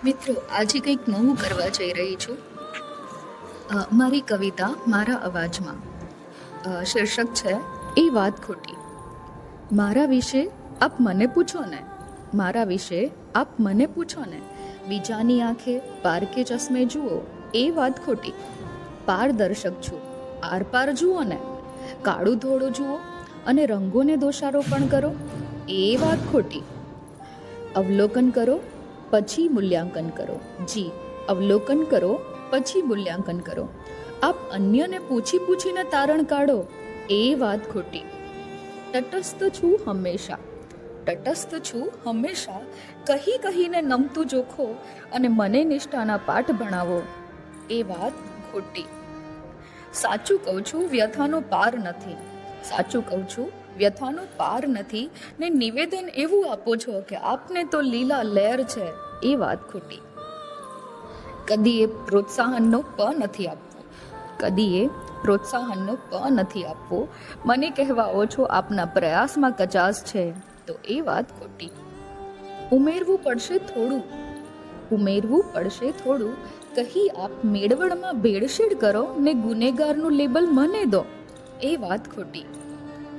મિત્રો, આજે કંઈક નવું કરવા જઈ રહી છું. મારી કવિતા મારા અવાજમાં. શીર્ષક છે એ વાત ખોટી. મારા વિશે આપ મને પૂછો ને, મારા વિશે આપ મને પૂછો ને, બીજાની આંખે પારકે ચશ્મે જુઓ એ વાત ખોટી. પારદર્શક છું, આર પાર જુઓ ને, કાળું ધોળું જુઓ અને રંગોને દોષારોપણ કરો એ વાત ખોટી. અવલોકન કરો પછી મૂલ્યાંકન કરો. જી, અવલોકન કરો પછી મૂલ્યાંકન કરો. આપ અન્યને પૂછી પૂછીને તારણ કાઢો એ વાત ખોટી. તટસ્થ છું હંમેશા, તટસ્થ છું હંમેશા, કહી કહીને નમતું જોખો અને મને નિષ્ઠાના પાઠ ભણાવો એ વાત ખોટી. સાચું કહું છું, વ્યથાનો પાર નથી. સાચું કહું છું, વ્યથાનો પાર નથી ને નિવેદન એવું આપો છો કે આપને તો લીલા લહેર છે એ વાત ખોટી. કદી એ પ્રોત્સાહનનો પ નથી આપવો, કદી એ પ્રોત્સાહનનો પ નથી આપવો. મને કહેવાઓ છો આપના પ્રયાસમાં કચાશ છે તો એ વાત ખોટી. ઉમેરવું પડશે થોડું, ઉમેરવું પડશે થોડું, કહી આપ મેળવણમાં ભેળસેળ કરો ને ગુનેગારનું લેબલ મને દો એ વાત ખોટી.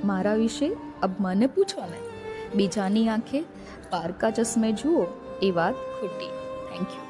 મારા વિશે અબ મને પૂછો ને, બીજાની આંખે પારકા ચશ્મે જુઓ એ વાત ખોટી. Thank you.